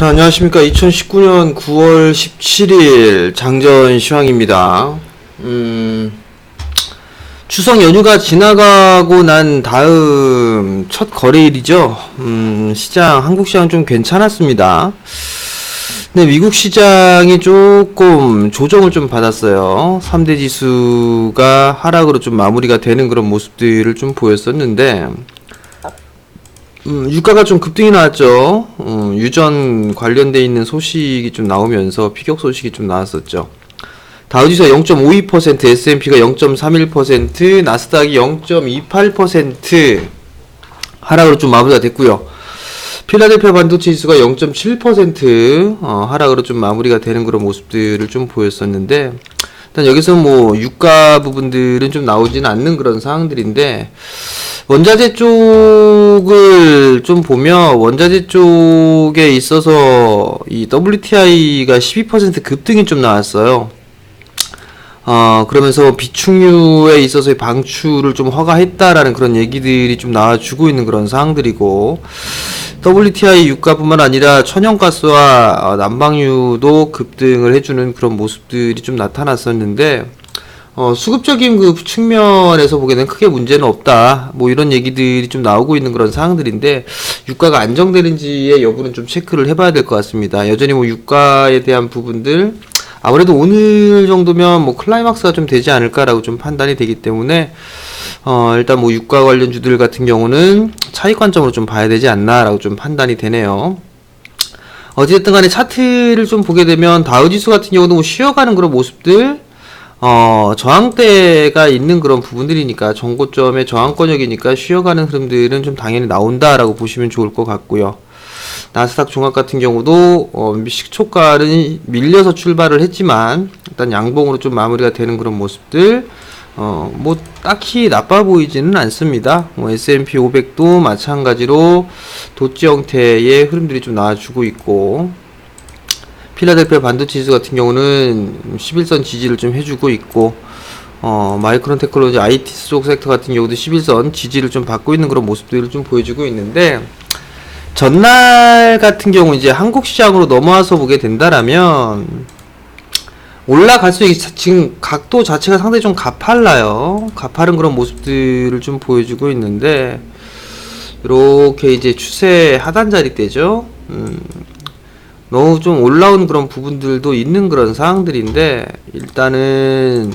자, 안녕하십니까. 2019년 9월 17일 장전 시황입니다. 추석 연휴가 지나가고 난 다음 첫 거래일이죠. 한국 시장 좀 괜찮았습니다. 네, 미국 시장이 조금 조정을 좀 받았어요. 3대 지수가 하락으로 좀 마무리가 되는 그런 모습들을 좀 보였었는데, 유가가 좀 급등이 나왔죠. 유전 관련돼 있는 소식이 좀 나오면서 피격 소식이 좀 나왔었죠. 다우지수가 0.52%, S&P가 0.31%, 나스닥이 0.28% 하락으로 좀 마무리가 됐고요. 필라델피아 반도체 지수가 0.7% 하락으로 좀 마무리가 되는 그런 모습들을 좀 보였었는데, 일단 여기서 뭐 유가 부분들은 좀 나오지는 않는 그런 상황들인데, 원자재 쪽을 좀 보면 원자재 쪽에 있어서 이 WTI가 12% 급등이 좀 나왔어요. 그러면서 비축유에 있어서의 방출을 좀 허가했다라는 그런 얘기들이 좀 나와주고 있는 그런 상황들이고, WTI 유가뿐만 아니라 천연가스와 난방유도 급등을 해주는 그런 모습들이 좀 나타났었는데, 수급적인 그 측면에서 보기에는 크게 문제는 없다. 뭐 이런 얘기들이 좀 나오고 있는 그런 상황들인데, 유가가 안정되는지의 여부는 좀 체크를 해봐야 될 것 같습니다. 여전히 뭐 유가에 대한 부분들, 아무래도 오늘 정도면 뭐 클라이막스가 좀 되지 않을까라고 좀 판단이 되기 때문에, 일단 뭐 유가 관련주들 같은 경우는 차익 관점으로 좀 봐야 되지 않나라고 좀 판단이 되네요. 어찌됐든 간에 차트를 좀 보게 되면 다우지수 같은 경우도 뭐 쉬어가는 그런 모습들, 저항대가 있는 그런 부분들이니까, 정고점의 저항권역이니까 쉬어가는 흐름들은 좀 당연히 나온다라고 보시면 좋을 것 같고요. 나스닥 종합 같은 경우도 시초가는 밀려서 출발을 했지만 일단 양봉으로 좀 마무리가 되는 그런 모습들, 뭐 딱히 나빠 보이지는 않습니다. S&P 500도 마찬가지로 도치 형태의 흐름들이 좀 나와주고 있고, 필라델피아 반도체 지수 같은 경우는 11선 지지를 좀 해주고 있고, 마이크론 테크놀로지 IT 쪽 섹터 같은 경우도 11선 지지를 좀 받고 있는 그런 모습들을 좀 보여주고 있는데, 전날 같은 경우 이제 한국 시장으로 넘어와서 보게 된다라면 올라갈수록 지금 각도 자체가 상당히 좀 가팔라요. 가파른 그런 모습들을 좀 보여주고 있는데, 이렇게 이제 추세 하단 자리대죠. 너무 좀 올라온 그런 부분들도 있는 그런 상황들인데, 일단은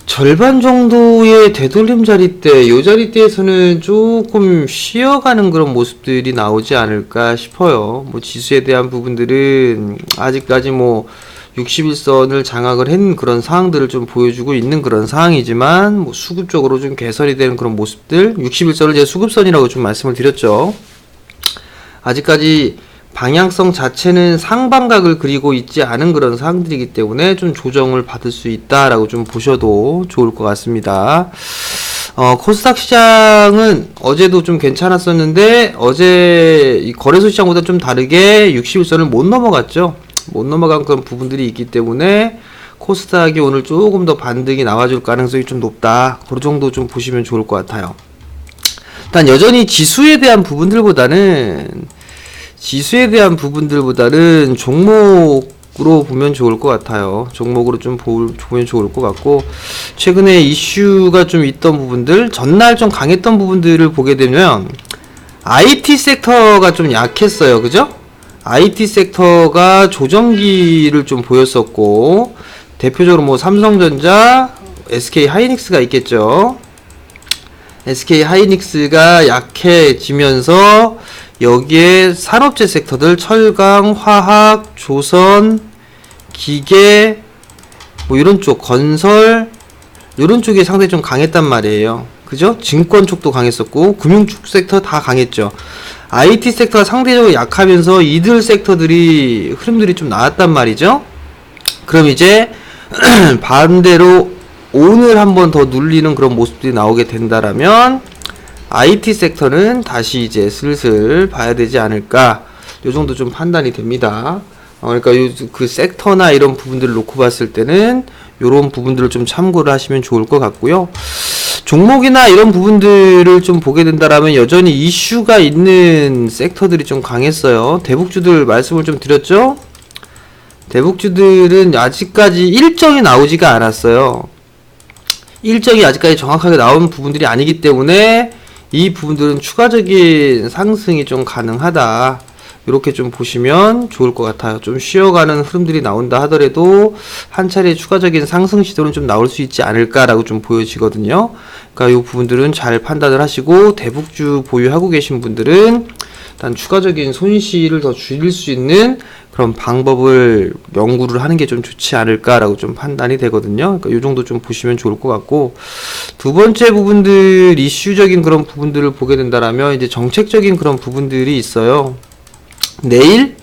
절반 정도의 되돌림 자리대, 요 자리대에서는 조금 쉬어가는 그런 모습들이 나오지 않을까 싶어요. 뭐 지수에 대한 부분들은 아직까지 뭐 61선을 장악을 한 그런 상황들을 좀 보여주고 있는 그런 상황이지만, 뭐 수급적으로 좀 개선이 되는 그런 모습들, 61선을 제가 수급선이라고 좀 말씀을 드렸죠. 아직까지 방향성 자체는 상방각을 그리고 있지 않은 그런 상황들이기 때문에 좀 조정을 받을 수 있다라고 좀 보셔도 좋을 것 같습니다. 코스닥 시장은 어제도 좀 괜찮았었는데, 어제 이 거래소 시장보다 좀 다르게 61선을 못 넘어갔죠. 못 넘어간 그런 부분들이 있기 때문에 코스닥이 오늘 조금 더 반등이 나와줄 가능성이 좀 높다. 그 정도 좀 보시면 좋을 것 같아요. 일단 여전히 지수에 대한 부분들보다는 종목으로 보면 좋을 것 같아요. 종목으로 좀 보면 좋을 것 같고, 최근에 이슈가 좀 있던 부분들, 전날 좀 강했던 부분들을 보게 되면 IT 섹터가 좀 약했어요. 그죠? IT 섹터가 조정기를 좀 보였었고, 대표적으로 뭐 삼성전자, SK 하이닉스가 있겠죠. SK 하이닉스가 약해지면서 여기에 산업재 섹터들, 철강, 화학, 조선, 기계, 뭐 이런 쪽, 건설, 이런 쪽이 상당히 좀 강했단 말이에요. 그죠? 증권 쪽도 강했었고, 금융 쪽 섹터 다 강했죠. IT 섹터가 상대적으로 약하면서 이들 섹터들이 흐름들이 좀 나왔단 말이죠. 그럼 이제 반대로 오늘 한번 더 눌리는 그런 모습들이 나오게 된다라면 IT 섹터는 다시 이제 슬슬 봐야 되지 않을까, 요 정도 좀 판단이 됩니다. 그러니까 그 섹터나 이런 부분들을 놓고 봤을 때는 요런 부분들을 좀 참고를 하시면 좋을 것 같고요. 종목이나 이런 부분들을 좀 보게 된다라면 여전히 이슈가 있는 섹터들이 좀 강했어요. 대북주들 말씀을 좀 드렸죠? 대북주들은 아직까지 일정이 나오지가 않았어요. 일정이 아직까지 정확하게 나온 부분들이 아니기 때문에 이 부분들은 추가적인 상승이 좀 가능하다. 이렇게 좀 보시면 좋을 것 같아요. 좀 쉬어가는 흐름들이 나온다 하더라도 한 차례 추가적인 상승 시도는 좀 나올 수 있지 않을까라고 좀 보여지거든요. 그러니까 이 부분들은 잘 판단을 하시고 대북주 보유하고 계신 분들은 일단 추가적인 손실을 더 줄일 수 있는 그런 방법을 연구를 하는 게 좀 좋지 않을까라고 좀 판단이 되거든요. 그러니까 이 정도 좀 보시면 좋을 것 같고, 두 번째 부분들, 이슈적인 그런 부분들을 보게 된다라면 이제 정책적인 그런 부분들이 있어요. 내일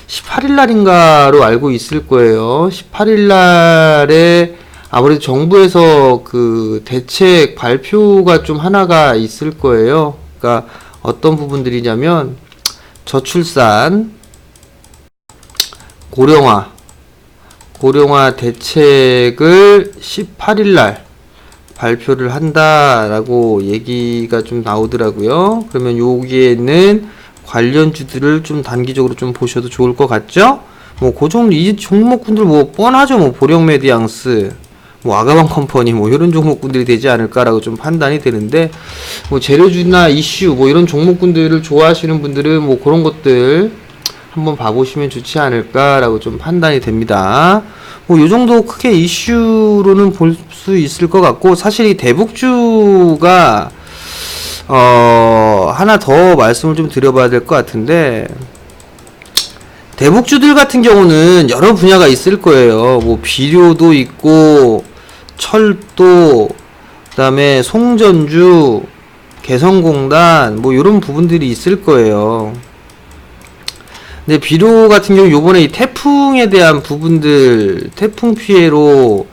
18일 날인가로 알고 있을 거예요. 18일 날에 아무래도 정부에서 그 대책 발표가 좀 하나가 있을 거예요. 그러니까 어떤 부분들이냐면 저출산, 고령화 대책을 18일 날 발표를 한다라고 얘기가 좀 나오더라고요. 그러면 여기에 있는 관련주들을 좀 단기적으로 좀 보셔도 좋을 것 같죠? 뭐, 이 종목군들 뭐, 뻔하죠. 뭐, 보령메디앙스, 뭐, 아가방 컴퍼니, 뭐, 이런 종목군들이 되지 않을까라고 좀 판단이 되는데, 뭐, 재료주나 이슈, 뭐, 이런 종목군들을 좋아하시는 분들은 뭐, 그런 것들 한번 봐보시면 좋지 않을까라고 좀 판단이 됩니다. 뭐, 요 정도 크게 이슈로는 볼 수 있을 것 같고, 사실 이 대북주가, 하나 더 말씀을 좀 드려봐야 될 것 같은데, 대북주들 같은 경우는 여러 분야가 있을 거예요. 뭐, 비료도 있고, 철도, 그 다음에 송전주, 개성공단, 뭐, 이런 부분들이 있을 거예요. 근데 비료 같은 경우 요번에 이 태풍에 대한 부분들, 태풍 피해로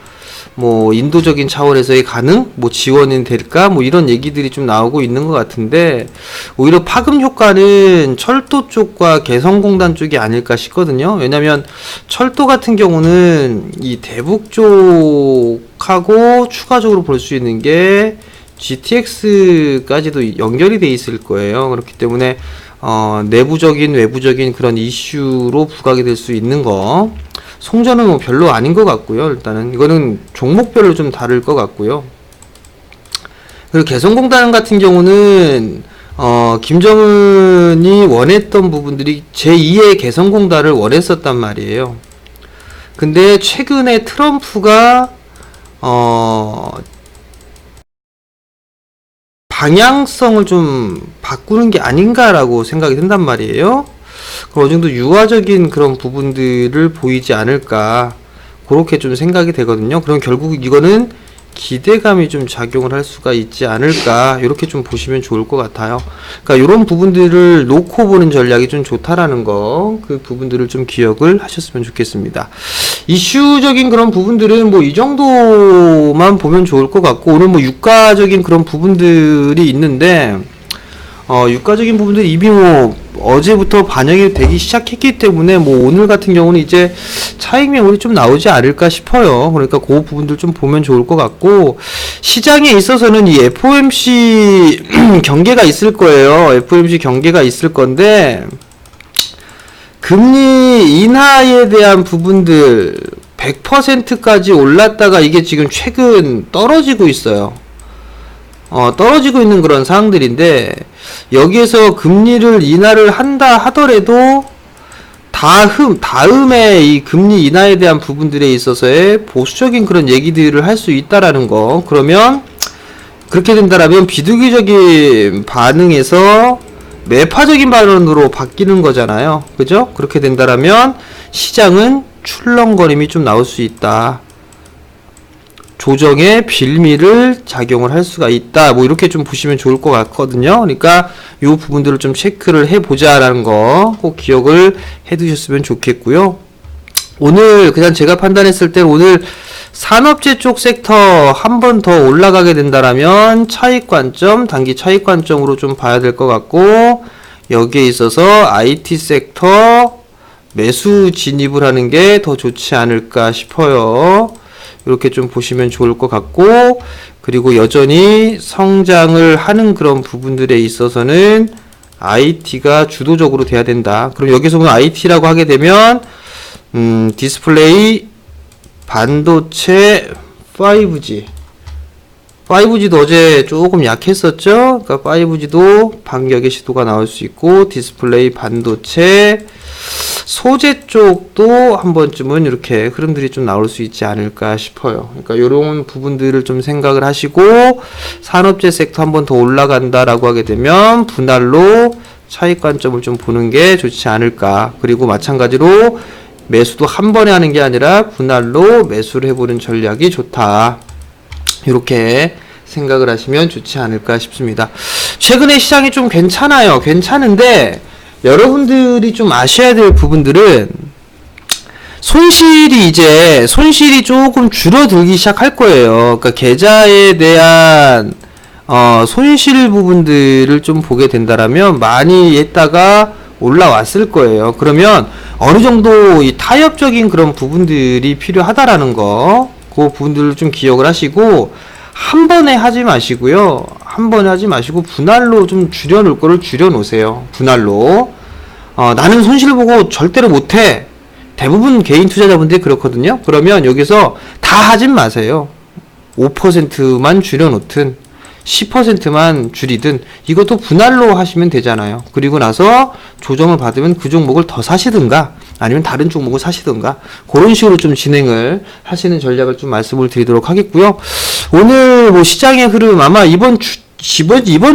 뭐 인도적인 차원에서의 가능? 뭐 지원이 될까? 뭐 이런 얘기들이 좀 나오고 있는 것 같은데, 오히려 파급 효과는 철도 쪽과 개성공단 쪽이 아닐까 싶거든요. 왜냐면 철도 같은 경우는 이 대북 쪽하고 추가적으로 볼 수 있는 게 GTX까지도 연결이 돼 있을 거예요. 그렇기 때문에 내부적인 외부적인 그런 이슈로 부각이 될 수 있는 거, 송전은 뭐 별로 아닌 것 같고요. 일단은 이거는 종목별로 좀 다를 것 같고요. 그리고 개성공단 같은 경우는 김정은이 원했던 부분들이 제2의 개성공단을 원했었단 말이에요. 근데 최근에 트럼프가 방향성을 좀 바꾸는 게 아닌가라고 생각이 든단 말이에요. 어느 정도 유화적인 그런 부분들을 보이지 않을까, 그렇게 좀 생각이 되거든요. 그럼 결국 이거는 기대감이 좀 작용을 할 수가 있지 않을까, 이렇게 좀 보시면 좋을 것 같아요. 그러니까 이런 부분들을 놓고 보는 전략이 좀 좋다라는 거, 그 부분들을 좀 기억을 하셨으면 좋겠습니다. 이슈적인 그런 부분들은 뭐 이 정도만 보면 좋을 것 같고, 오늘 뭐 유가적인 그런 부분들이 있는데, 유가적인 부분들이 이미 뭐 어제부터 반영이 되기 시작했기 때문에 뭐 오늘 같은 경우는 이제 차익 매물이 좀 나오지 않을까 싶어요. 그러니까 그 부분들 좀 보면 좋을 것 같고, 시장에 있어서는 이 FOMC 경계가 있을 거예요. FOMC 경계가 있을 건데, 금리 인하에 대한 부분들 100%까지 올랐다가 이게 지금 최근 떨어지고 있어요. 떨어지고 있는 그런 상황들인데, 여기에서 금리를 인하를 한다 하더라도 다음에 이 금리 인하에 대한 부분들에 있어서의 보수적인 그런 얘기들을 할 수 있다라는 거. 그러면 그렇게 된다라면 비둘기적인 반응에서 매파적인 반응으로 바뀌는 거잖아요. 그죠? 그렇게 된다라면 시장은 출렁거림이 좀 나올 수 있다. 조정의 빌미를 작용을 할 수가 있다. 뭐 이렇게 좀 보시면 좋을 것 같거든요. 그러니까 이 부분들을 좀 체크를 해보자라는 거 꼭 기억을 해두셨으면 좋겠고요. 오늘 그냥 제가 판단했을 때 오늘 산업재 쪽 섹터 한 번 더 올라가게 된다라면 차익 관점, 단기 차익 관점으로 좀 봐야 될 것 같고, 여기에 있어서 IT 섹터 매수 진입을 하는 게 더 좋지 않을까 싶어요. 이렇게 좀 보시면 좋을 것 같고, 그리고 여전히 성장을 하는 그런 부분들에 있어서는 IT가 주도적으로 돼야 된다. 그럼 여기서 보면 IT라고 하게 되면 디스플레이, 반도체, 5G도 어제 조금 약했었죠. 그러니까 5G도 반격의 시도가 나올 수 있고, 디스플레이, 반도체, 소재 쪽도 한 번쯤은 이렇게 흐름들이 좀 나올 수 있지 않을까 싶어요. 그러니까 이런 부분들을 좀 생각을 하시고, 산업재 섹터 한 번 더 올라간다라고 하게 되면 분할로 차익 관점을 좀 보는 게 좋지 않을까. 그리고 마찬가지로 매수도 한 번에 하는 게 아니라 분할로 매수를 해보는 전략이 좋다. 이렇게 생각을 하시면 좋지 않을까 싶습니다. 최근에 시장이 좀 괜찮아요. 괜찮은데 여러분들이 좀 아셔야 될 부분들은 손실이 조금 줄어들기 시작할 거예요. 그러니까 계좌에 대한 손실 부분들을 좀 보게 된다라면 많이 했다가 올라왔을 거예요. 그러면 어느 정도 이 타협적인 그런 부분들이 필요하다라는 거, 그 부분들을 좀 기억을 하시고, 한 번에 하지 마시고요. 한 번에 하지 마시고 분할로 좀 줄여놓을 거를 줄여놓으세요. 분할로. 나는 손실 보고 절대로 못해. 대부분 개인 투자자분들이 그렇거든요. 그러면 여기서 다 하진 마세요. 5%만 줄여놓든 10%만 줄이든 이것도 분할로 하시면 되잖아요. 그리고 나서 조정을 받으면 그 종목을 더 사시든가 아니면 다른 종목을 사시든가 그런 식으로 좀 진행을 하시는 전략을 좀 말씀을 드리도록 하겠고요. 오늘 뭐 시장의 흐름 아마 이번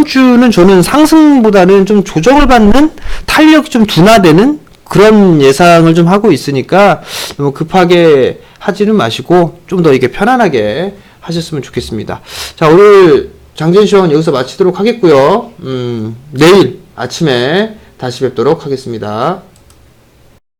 주는 저는 상승보다는 좀 조정을 받는, 탄력이 좀 둔화되는 그런 예상을 좀 하고 있으니까 너무 급하게 하지는 마시고 좀 더 이게 편안하게 하셨으면 좋겠습니다. 자, 오늘 장전시황 여기서 마치도록 하겠고요. 내일 아침에 다시 뵙도록 하겠습니다.